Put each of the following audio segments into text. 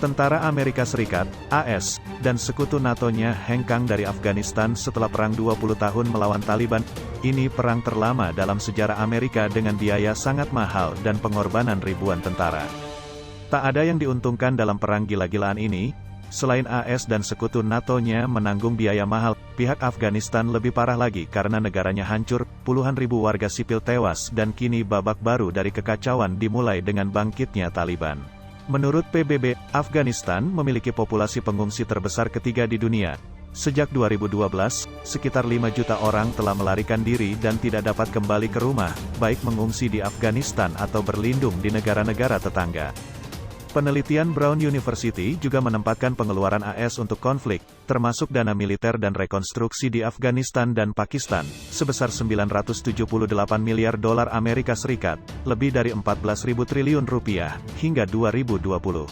Tentara Amerika Serikat, AS, dan sekutu NATO-nya hengkang dari Afghanistan setelah perang 20 tahun melawan Taliban. Ini perang terlama dalam sejarah Amerika dengan biaya sangat mahal dan pengorbanan ribuan tentara. Tak ada yang diuntungkan dalam perang gila-gilaan ini, selain AS dan sekutu NATO-nya menanggung biaya mahal. Pihak Afghanistan lebih parah lagi karena negaranya hancur, puluhan ribu warga sipil tewas dan kini babak baru dari kekacauan dimulai dengan bangkitnya Taliban. Menurut PBB, Afghanistan memiliki populasi pengungsi terbesar ketiga di dunia. Sejak 2012, sekitar 5 juta orang telah melarikan diri dan tidak dapat kembali ke rumah, baik mengungsi di Afghanistan atau berlindung di negara-negara tetangga. Penelitian Brown University juga menempatkan pengeluaran AS untuk konflik, termasuk dana militer dan rekonstruksi di Afghanistan dan Pakistan, sebesar 978 miliar dolar Amerika Serikat, lebih dari 14.000 triliun rupiah, hingga 2020.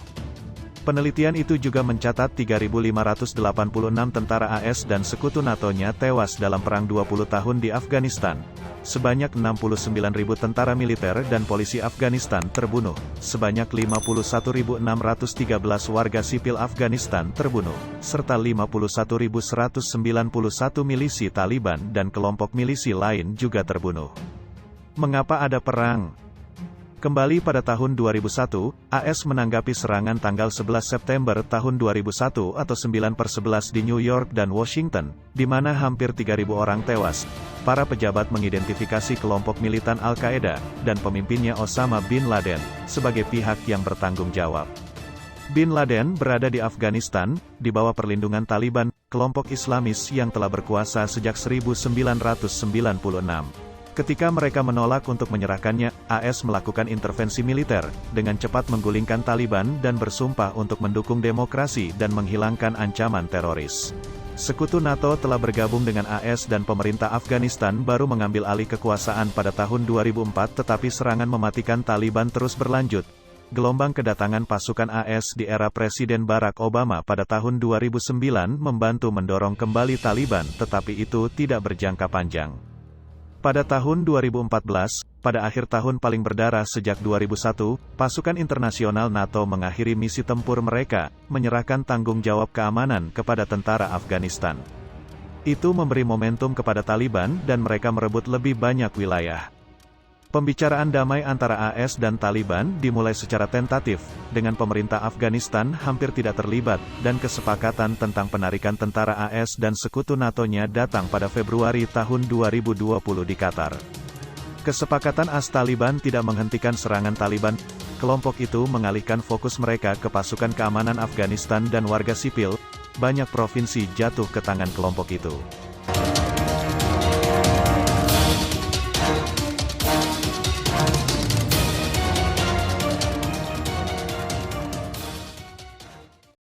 Penelitian itu juga mencatat 3.586 tentara AS dan sekutu NATO-nya tewas dalam perang 20 tahun di Afghanistan. Sebanyak 69.000 tentara militer dan polisi Afghanistan terbunuh. Sebanyak 51.613 warga sipil Afghanistan terbunuh, serta 51.191 milisi Taliban dan kelompok milisi lain juga terbunuh. Mengapa ada perang? Kembali pada tahun 2001, AS menanggapi serangan tanggal 11 September tahun 2001 atau 9/11 di New York dan Washington, di mana hampir 3.000 orang tewas. Para pejabat mengidentifikasi kelompok militan Al-Qaeda, dan pemimpinnya Osama bin Laden, sebagai pihak yang bertanggung jawab. Bin Laden berada di Afghanistan, di bawah perlindungan Taliban, kelompok Islamis yang telah berkuasa sejak 1996. Ketika mereka menolak untuk menyerahkannya, AS melakukan intervensi militer, dengan cepat menggulingkan Taliban dan bersumpah untuk mendukung demokrasi dan menghilangkan ancaman teroris. Sekutu NATO telah bergabung dengan AS dan pemerintah Afghanistan baru mengambil alih kekuasaan pada tahun 2004 tetapi serangan mematikan Taliban terus berlanjut. Gelombang kedatangan pasukan AS di era Presiden Barack Obama pada tahun 2009 membantu mendorong kembali Taliban tetapi itu tidak berjangka panjang. Pada tahun 2014, pada akhir tahun paling berdarah sejak 2001, pasukan internasional NATO mengakhiri misi tempur mereka, menyerahkan tanggung jawab keamanan kepada tentara Afghanistan. Itu memberi momentum kepada Taliban dan mereka merebut lebih banyak wilayah. Pembicaraan damai antara AS dan Taliban dimulai secara tentatif, dengan pemerintah Afghanistan hampir tidak terlibat, dan kesepakatan tentang penarikan tentara AS dan sekutu NATO-nya datang pada Februari tahun 2020 di Qatar. Kesepakatan AS-Taliban tidak menghentikan serangan Taliban. Kelompok itu mengalihkan fokus mereka ke pasukan keamanan Afghanistan dan warga sipil. Banyak provinsi jatuh ke tangan kelompok itu.